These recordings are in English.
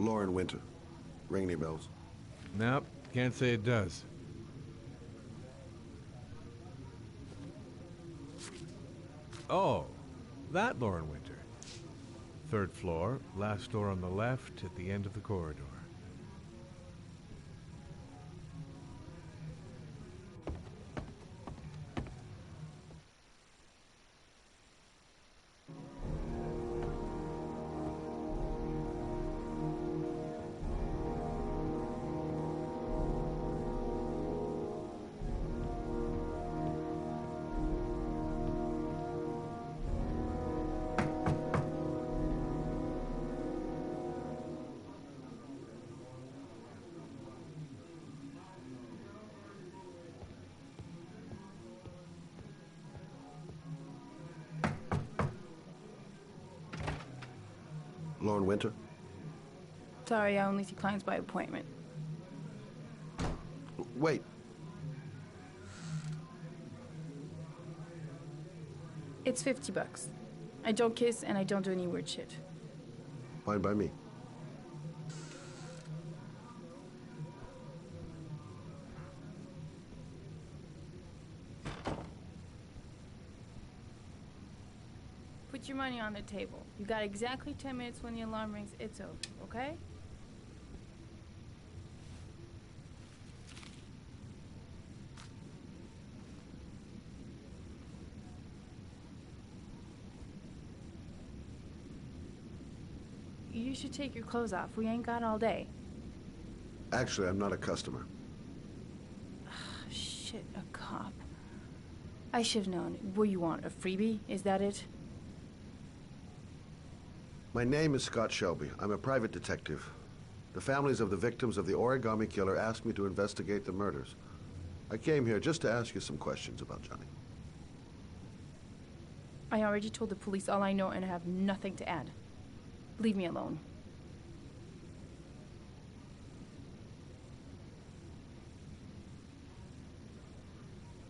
Lauren Winter. Ring any bells? Nope, can't say it does. Oh, that Lauren Winter. Third floor, last door on the left at the end of the corridor. Lauren Winter? Sorry, I only see clients by appointment. Wait. It's $50. I don't kiss and I don't do any weird shit. Fine by me. Put your money on the table. You got exactly 10 minutes when the alarm rings. It's over, okay? You should take your clothes off. We ain't got all day. Actually, I'm not a customer. Shit, a cop. I should've known. What do you want, a freebie? Is that it? My name is Scott Shelby. I'm a private detective. The families of the victims of the Origami Killer asked me to investigate the murders. I came here just to ask you some questions about Johnny. I already told the police all I know and I have nothing to add. Leave me alone.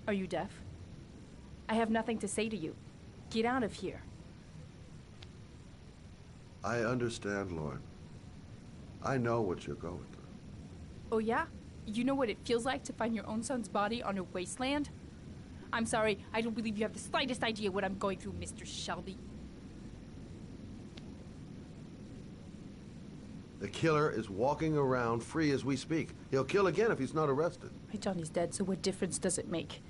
Are you deaf? I have nothing to say to you. Get out of here. I understand, Lauren. I know what you're going through. Oh yeah? You know what it feels like to find your own son's body on a wasteland? I'm sorry, I don't believe you have the slightest idea what I'm going through, Mr. Shelby. The killer is walking around free as we speak. He'll kill again if he's not arrested. My Johnny's dead, so what difference does it make?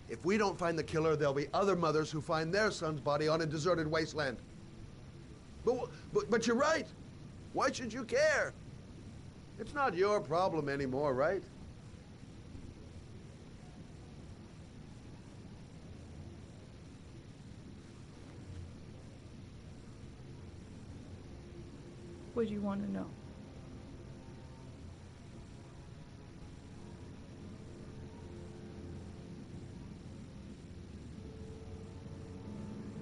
If we don't find the killer, there'll be other mothers who find their son's body on a deserted wasteland. But you're right. Why should you care? It's not your problem anymore, right? What do you want to know?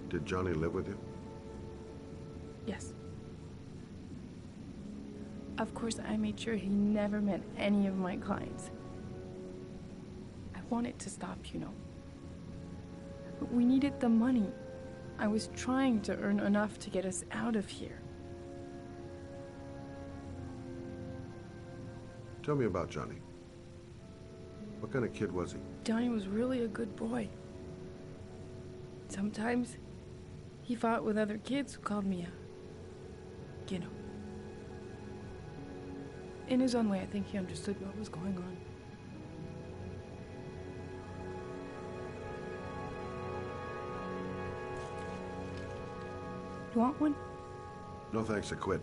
Did Johnny live with you? Yes. Of course, I made sure he never met any of my clients. I wanted to stop, you know. But we needed the money. I was trying to earn enough to get us out of here. Tell me about Johnny. What kind of kid was he? Johnny was really a good boy. Sometimes he fought with other kids who called me a, you know. In his own way, I think he understood what was going on. You want one? No thanks, I quit.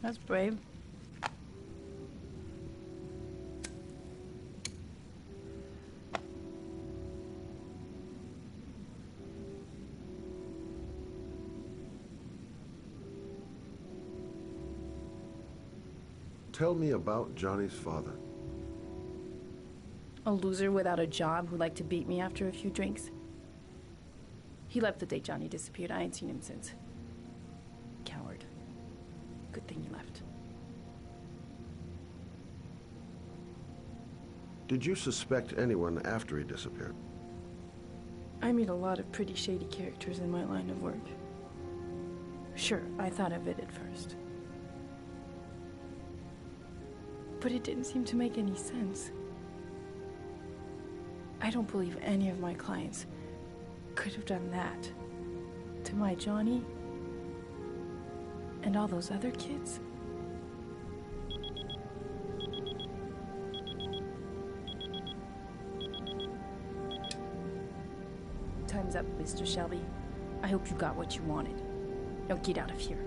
That's brave. Tell me about Johnny's father. A loser without a job who liked to beat me after a few drinks. He left the day Johnny disappeared. I ain't seen him since. Coward. Good thing he left. Did you suspect anyone after he disappeared? I meet a lot of pretty shady characters in my line of work. Sure, I thought of it at first. But it didn't seem to make any sense. I don't believe any of my clients could have done that to my Johnny and all those other kids. Time's up, Mr. Shelby. I hope you got what you wanted. Now get out of here.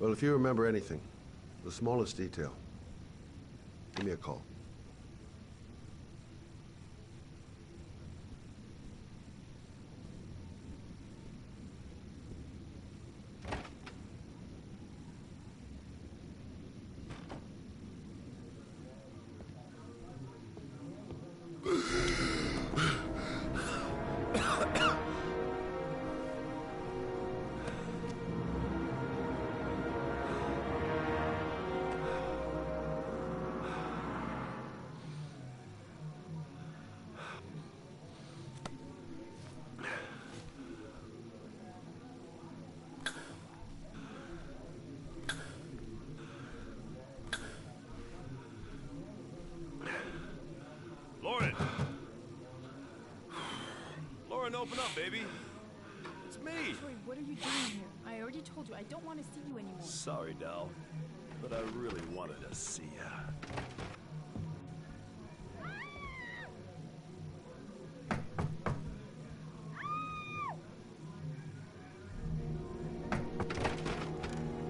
Well, if you remember anything, the smallest detail, give me a call. Lauren! Lauren, open up, baby. It's me. Troy, what are you doing here? I already told you I don't want to see you anymore. Sorry, doll, but I really wanted to see ya.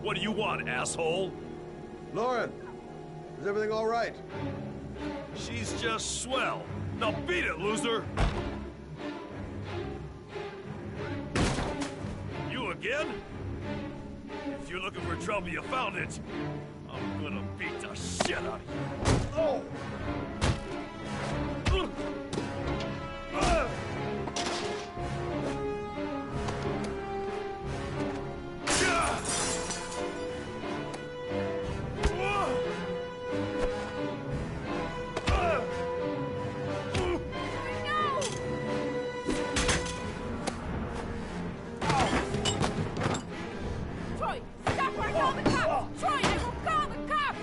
What do you want, asshole? Lauren, is everything all right? She's just swell. Now beat it, loser! You again? If you're looking for trouble, you found it. I'm gonna beat the shit out of you. Oh! Troy, stop or I'll call the cops! Troy, I will call the cops!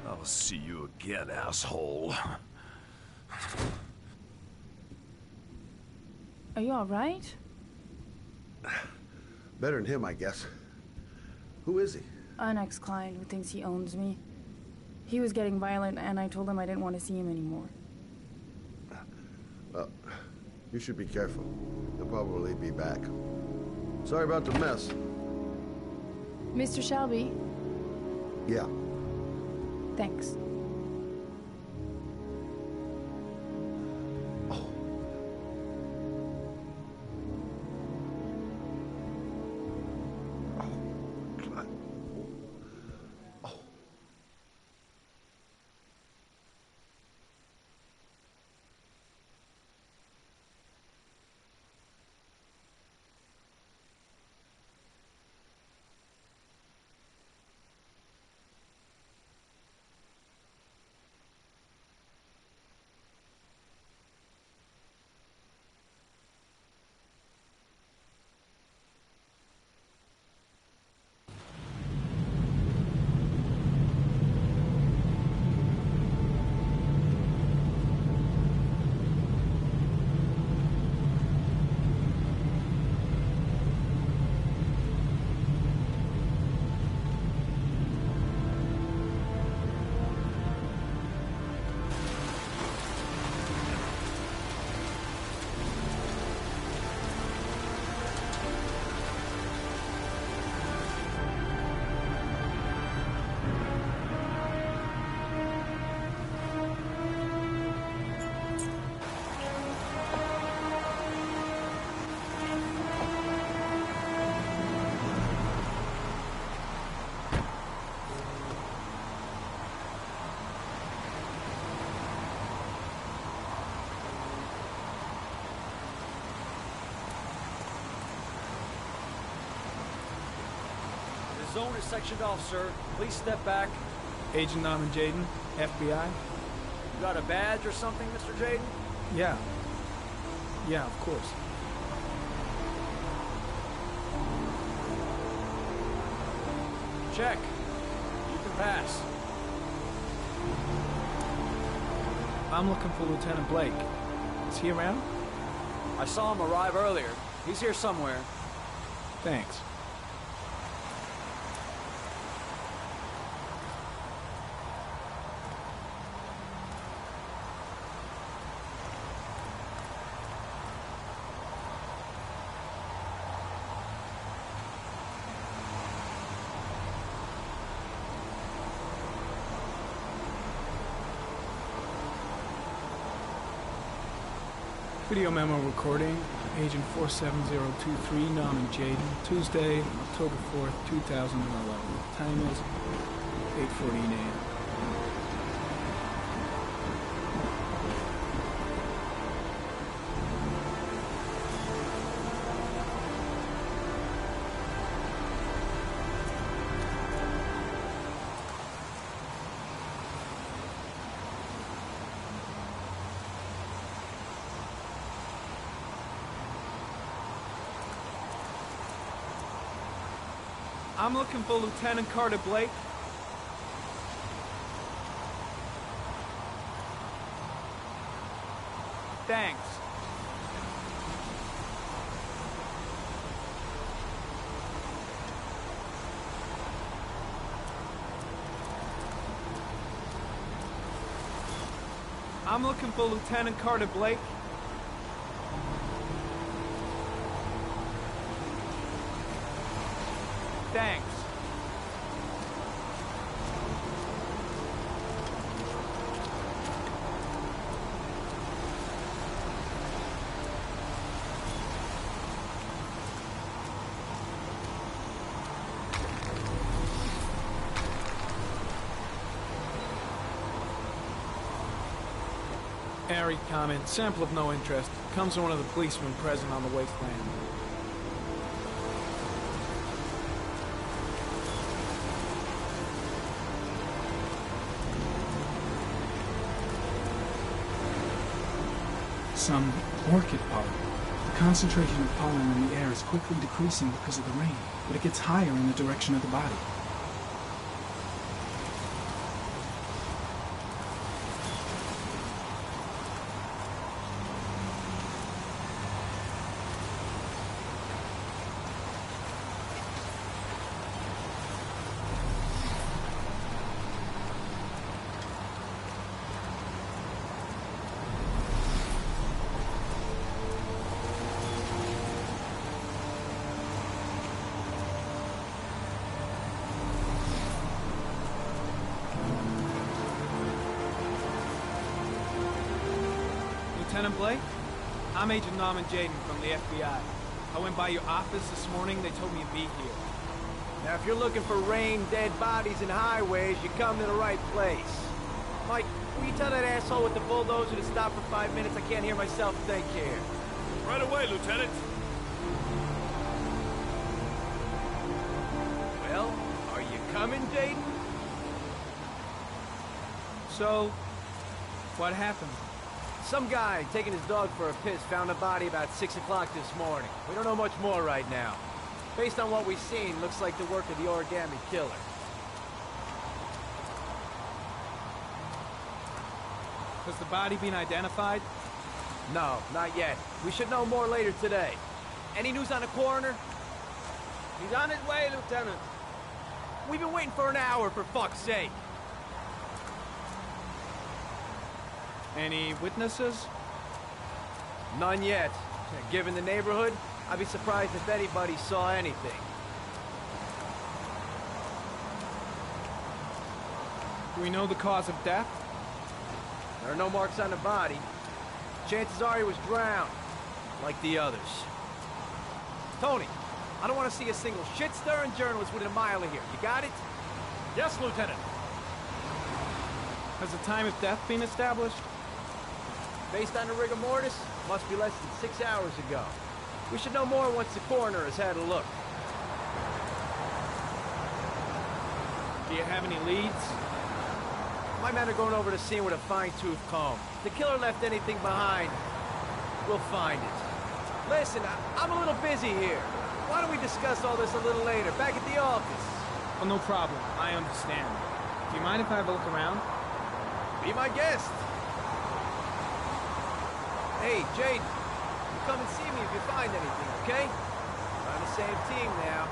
I'll see you again, asshole. Are you all right? Better than him, I guess. Who is he? An ex-client who thinks he owns me. He was getting violent, and I told him I didn't want to see him anymore. Well, you should be careful. He'll probably be back. Sorry about the mess. Mr. Shelby, Yeah. thanks. God. Oh. zone is sectioned off, sir. Please step back. Agent Norman Jaden, FBI? You got a badge or something, Mr. Jaden? Yeah. Yeah, of course. Check. You can pass. I'm looking for Lieutenant Blake. Is he around? I saw him arrive earlier. He's here somewhere. Thanks. Video memo recording, Agent 47023, Norman Jaden, Tuesday, October 4th, 2011. Time is 8:14 a.m. I'm looking for Lieutenant Carter Blake. Thanks. I'm looking for Lieutenant Carter Blake. Thanks. Airy comment, sample of no interest. Comes from one of the policemen present on the wasteland. Some orchid pollen. The concentration of pollen in the air is quickly decreasing because of the rain, but it gets higher in the direction of the body. Lieutenant Blake? I'm Agent Norman Jaden from the FBI. I went by your office this morning. They told me you'd be here. Now, if you're looking for rain, dead bodies, and highways, you come to the right place. Mike, will you tell that asshole with the bulldozer to stop for 5 minutes? I can't hear myself think here. Right away, Lieutenant. Well, are you coming, Jaden? So, what happened? Some guy taking his dog for a piss found a body about 6 o'clock this morning. We don't know much more right now. Based on what we've seen, looks like the work of the Origami Killer. Has the body been identified? No, not yet. We should know more later today. Any news on the coroner? He's on his way, Lieutenant. We've been waiting for an hour, for fuck's sake. Any witnesses? None yet. Given the neighborhood, I'd be surprised if anybody saw anything. Do we know the cause of death? There are no marks on the body. Chances are he was drowned, like the others. Tony, I don't want to see a single shit-stirring journalist within a mile of here. You got it? Yes, Lieutenant. Has the time of death been established? Based on the rigor mortis, must be less than 6 hours ago. We should know more once the coroner has had a look. Do you have any leads? My men are going over the scene with a fine-tooth comb. If the killer left anything behind, we'll find it. Listen, I'm a little busy here. Why don't we discuss all this a little later, back at the office? Well, no problem. I understand. Do you mind if I have a look around? Be my guest. Hey, Jaden, you come and see me if you find anything, okay? We're on the same team now.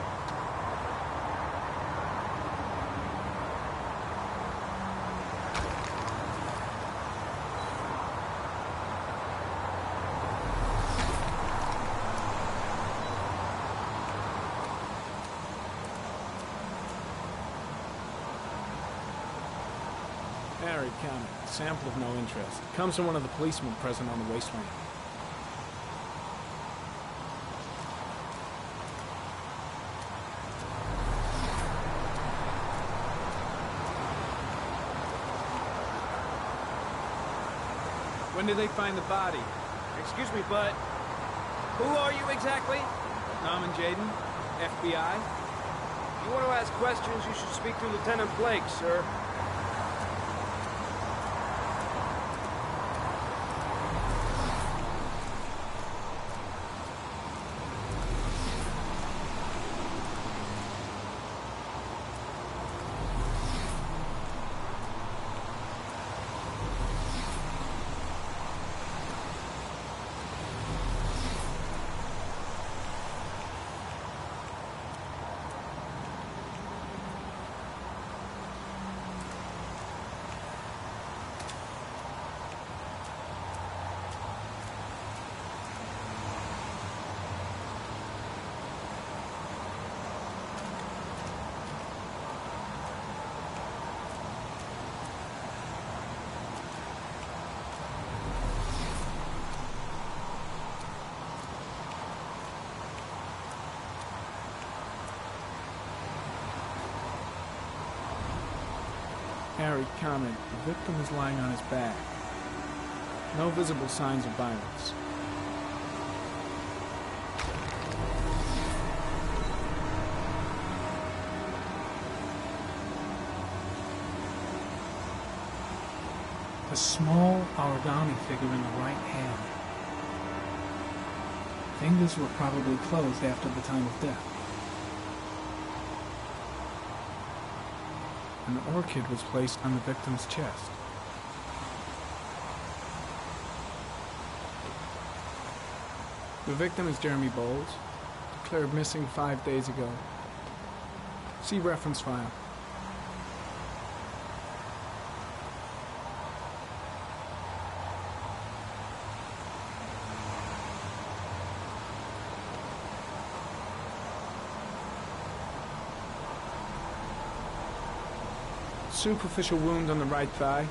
Harry County. Sample of no interest. Comes from one of the policemen present on the wasteland. When did they find the body? Excuse me, but who are you exactly? Norman Jayden, FBI. If you want to ask questions, you should speak to Lieutenant Blake, sir. Harry comment. The victim is lying on his back. No visible signs of violence. A small origami figure in the right hand. Fingers were probably closed after the time of death. An orchid was placed on the victim's chest. The victim is Jeremy Bowles, declared missing 5 days ago. See reference file. Superficial wound on the right thigh.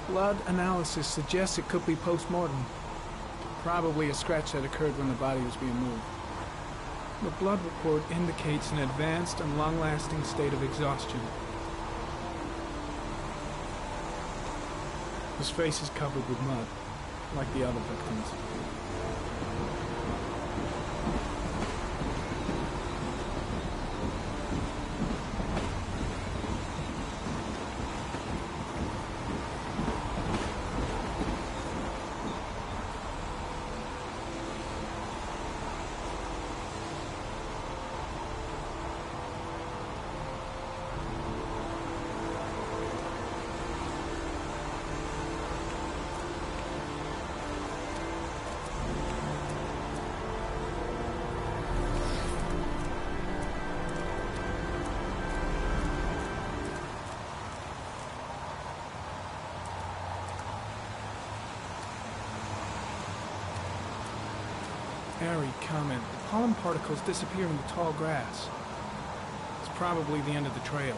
Blood analysis suggests it could be post-mortem. Probably a scratch that occurred when the body was being moved. The blood report indicates an advanced and long-lasting state of exhaustion. His face is covered with mud, like the other victims. Airy comment. The pollen particles disappear in the tall grass. It's probably the end of the trail.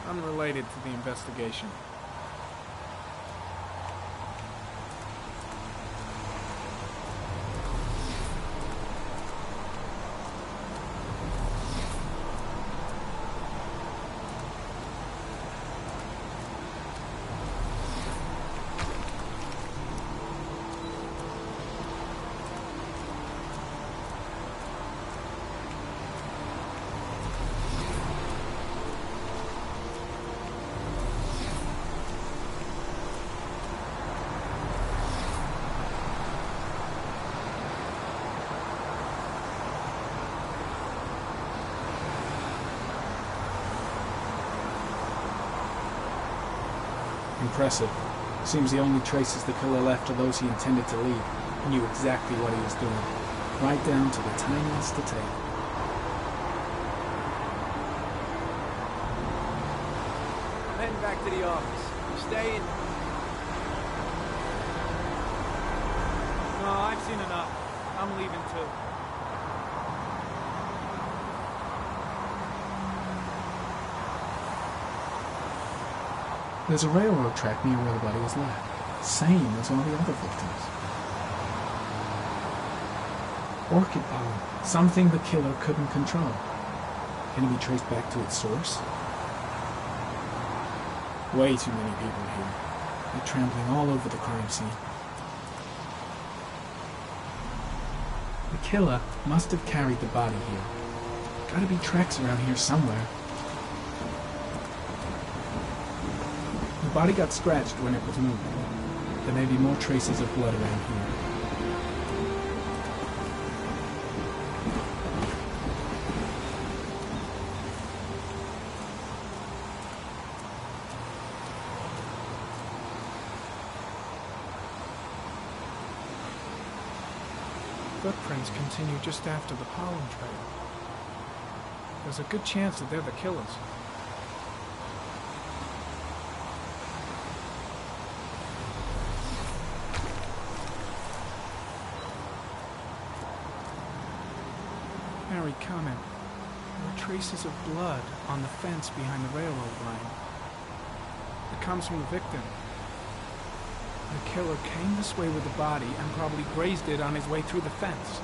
unrelated to the investigation. Impressive. Seems the only traces the killer left are those he intended to leave. He knew exactly what he was doing, right down to the tiniest detail. I'm heading back to the office. You staying? No, I've seen enough. I'm leaving too. There's a railroad track near where the body was left. Same as all the other victims. Orchid pollen. Something the killer couldn't control. Can it be traced back to its source? Way too many people here. They're trampling all over the crime scene. The killer must have carried the body here. Gotta be tracks around here somewhere. The body got scratched when it was moved. There may be more traces of blood around here. Footprints continue just after the pollen trail. There's a good chance that they're the killers. Harry, comment. There are traces of blood on the fence behind the railroad line. It comes from the victim. The killer came this way with the body and probably grazed it on his way through the fence.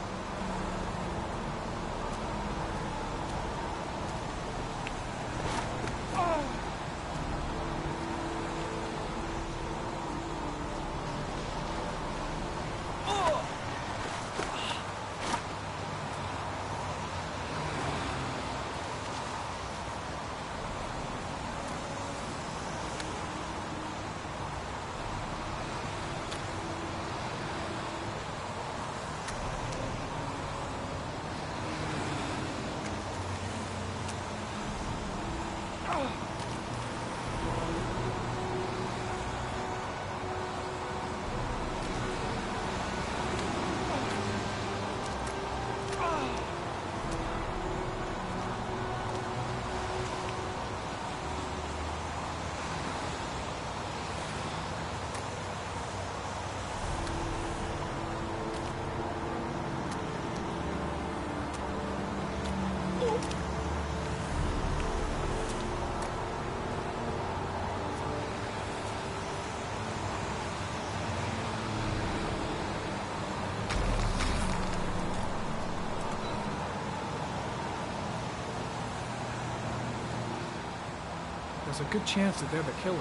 There's a good chance that they're the killers.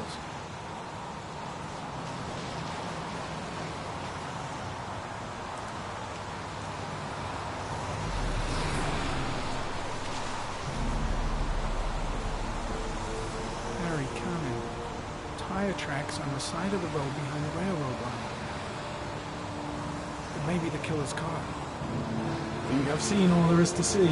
Harry, comment. Tire tracks on the side of the road behind the railroad line. It may be the killer's car. I think I've seen all there is to see.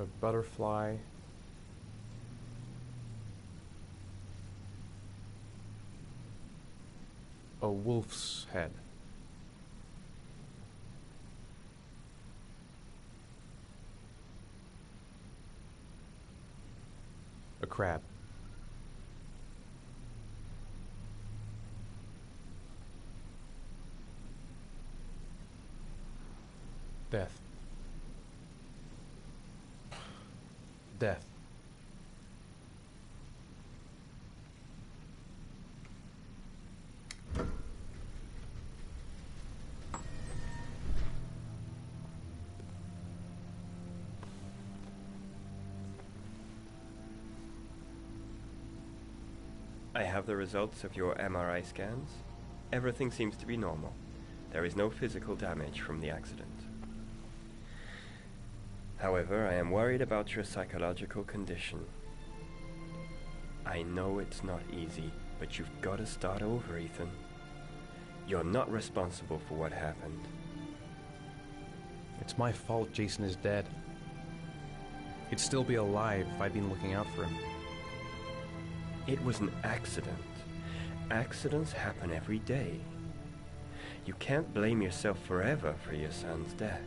A butterfly. A wolf's head. A crab. Death. Death. I have the results of your MRI scans. Everything seems to be normal. There is no physical damage from the accident. However, I am worried about your psychological condition. I know it's not easy, but you've got to start over, Ethan. You're not responsible for what happened. It's my fault Jason is dead. He'd still be alive if I'd been looking out for him. It was an accident. Accidents happen every day. You can't blame yourself forever for your son's death.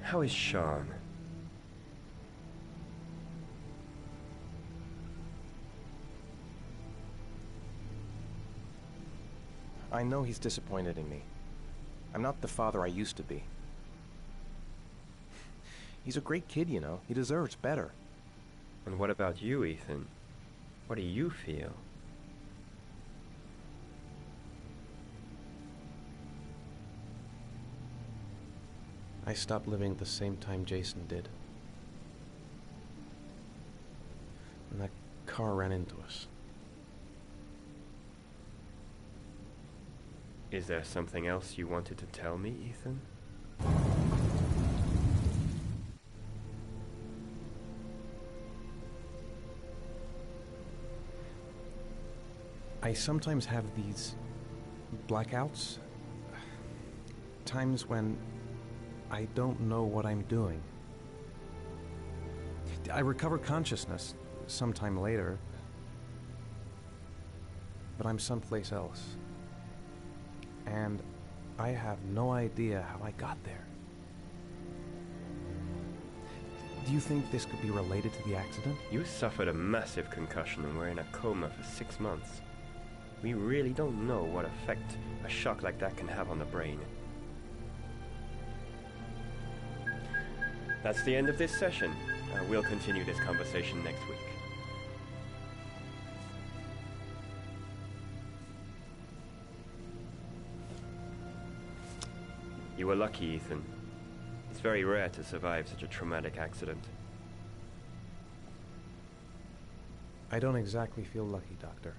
How is Sean? I know he's disappointed in me. I'm not the father I used to be. He's a great kid, you know. He deserves better. And what about you, Ethan? What do you feel? I stopped living at the same time Jason did. And that car ran into us. Is there something else you wanted to tell me, Ethan? I sometimes have these blackouts. Times when I don't know what I'm doing. I recover consciousness sometime later, but I'm someplace else. And I have no idea how I got there. Do you think this could be related to the accident? You suffered a massive concussion and were in a coma for 6 months. We really don't know what effect a shock like that can have on the brain. That's the end of this session. We'll continue this conversation next week. You were lucky, Ethan. It's very rare to survive such a traumatic accident. I don't exactly feel lucky, Doctor.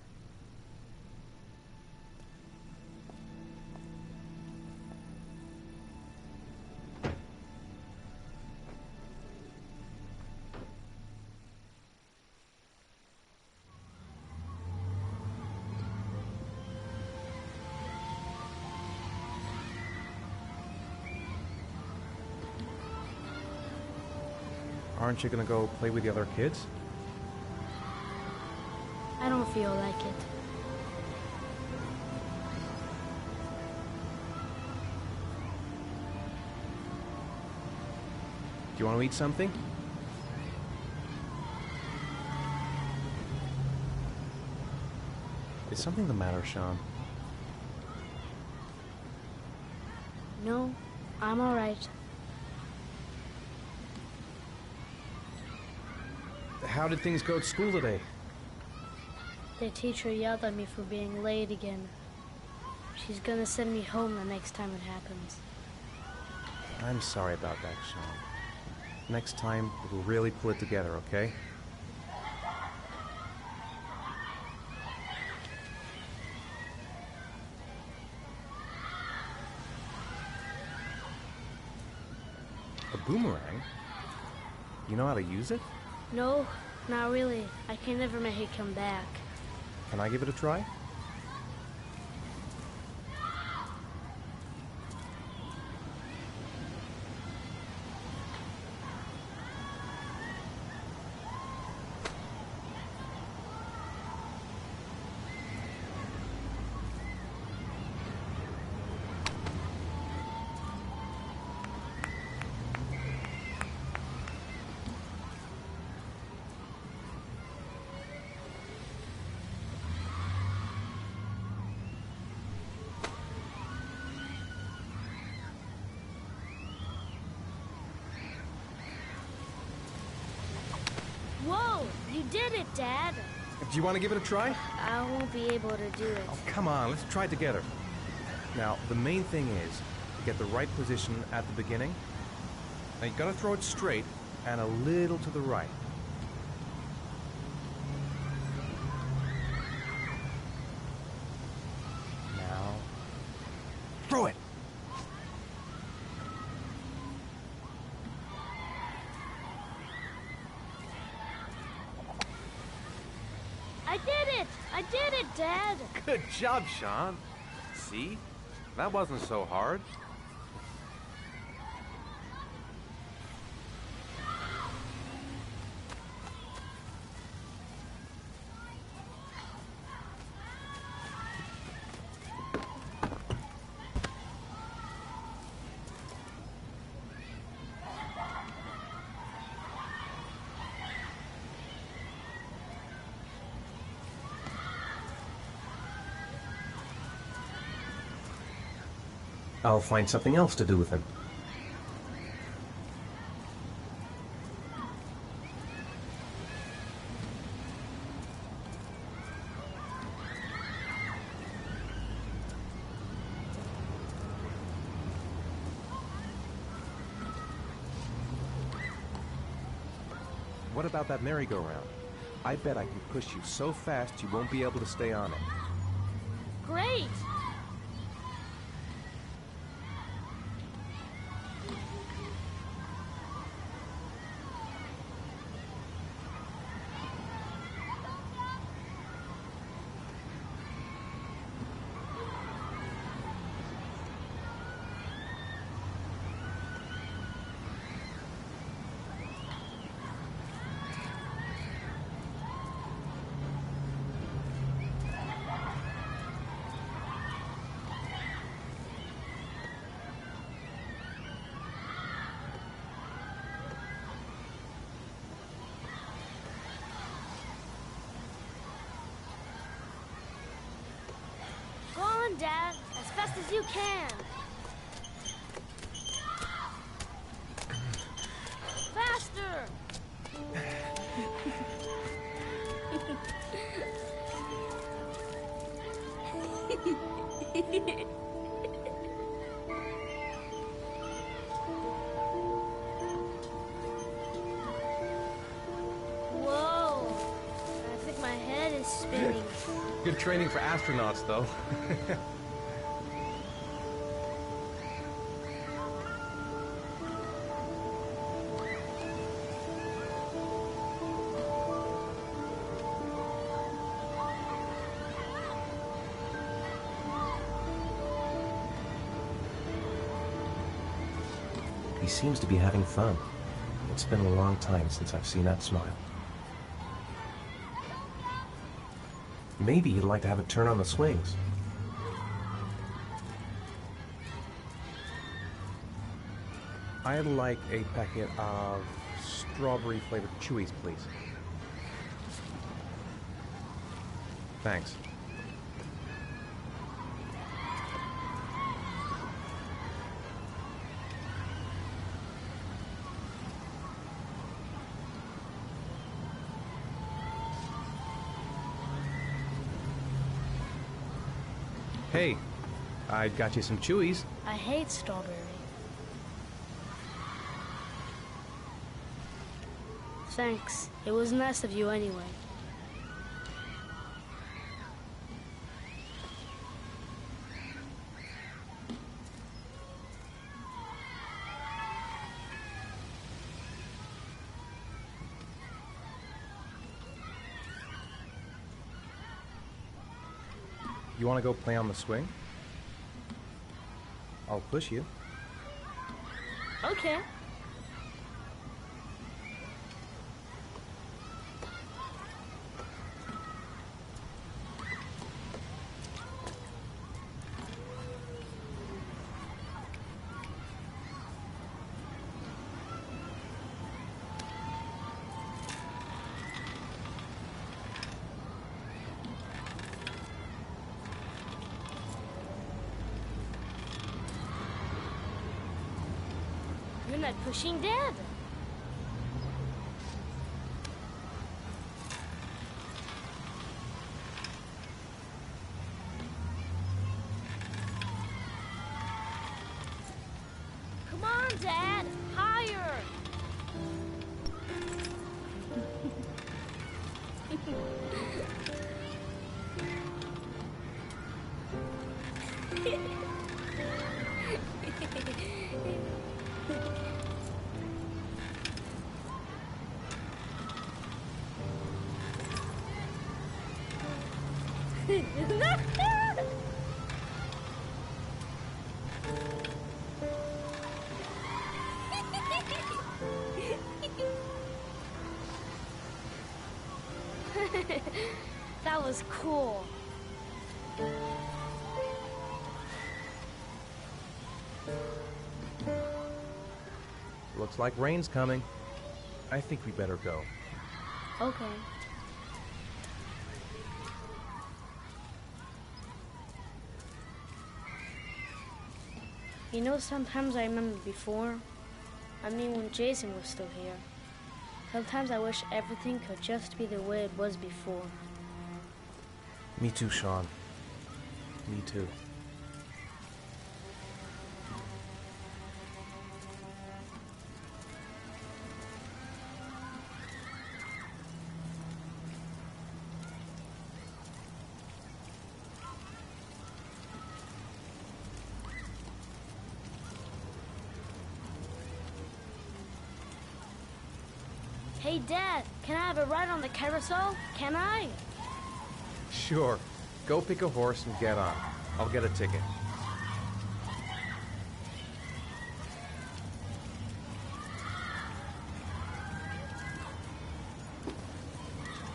Aren't you gonna go play with the other kids? I don't feel like it. Do you want to eat something? Is something the matter, Sean? No, I'm all right. How did things go at school today? The teacher yelled at me for being late again. She's gonna send me home the next time it happens. I'm sorry about that, Sean. Next time, we'll really pull it together, okay? A boomerang? You know how to use it? No, not really. I can never make it come back. Can I give it a try? did it, Dad. Do you want to give it a try? I won't be able to do it. Oh, come on, let's try it together. Now, the main thing is to get the right position at the beginning. Now, you gotta throw it straight and a little to the right. Now, throw it! I did it! I did it, Dad! Good job, Sean. See? That wasn't so hard. I'll find something else to do with him. What about that merry-go-round? I bet I can push you so fast you won't be able to stay on it. Great! Go on, Dad, as fast as you can. Faster! Whoa! I think my head is spinning. Good training for astronauts, though. He seems to be having fun. It's been a long time since I've seen that smile. Maybe he'd like to have a turn on the swings. I'd like a packet of strawberry-flavored Chewies, please. Thanks. Hey, I got you some Chewies. I hate strawberry. Thanks. It was nice of you anyway. You want to go play on the swing? I'll push you. Okay. You're not pushing Dad. That was cool. Looks like rain's coming. I think we better go. Okay. You know, sometimes I remember before. I mean, when Jason was still here. Sometimes I wish everything could just be the way it was before. Me too, Sean. Me too. Hey, Dad, can I have a ride on the carousel? Can I? Sure. Go pick a horse and get on. I'll get a ticket.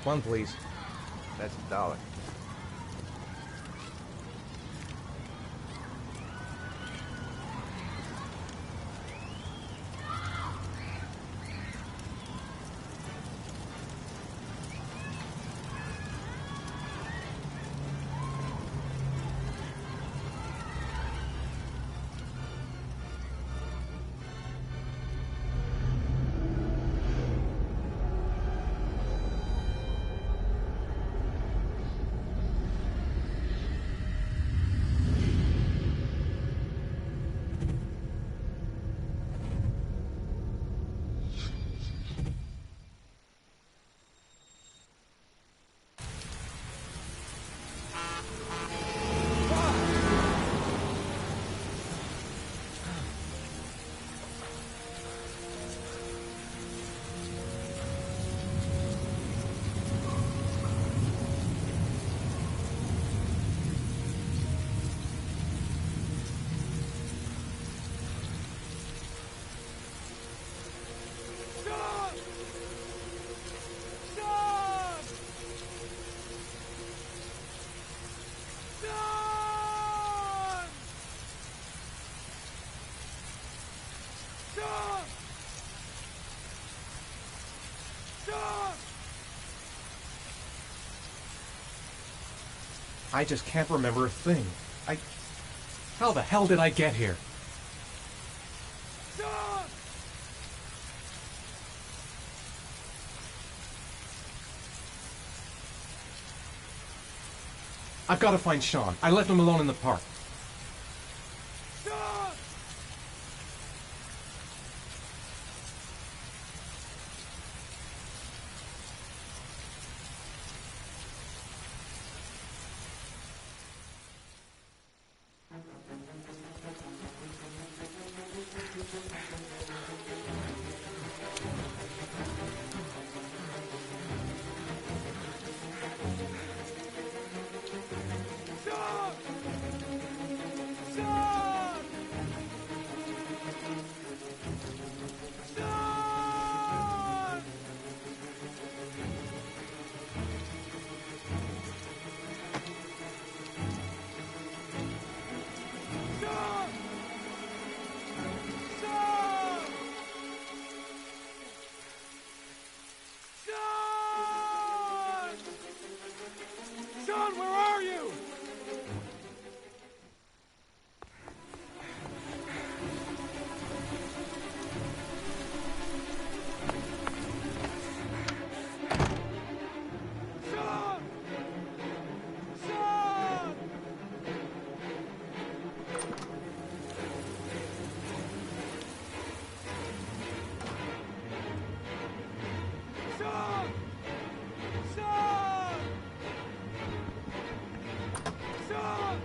One, please. That's $1. I just can't remember a thing. How the hell did I get here? I've got to find Sean. I left him alone in the park. John, where are you? John! John! John! John! John!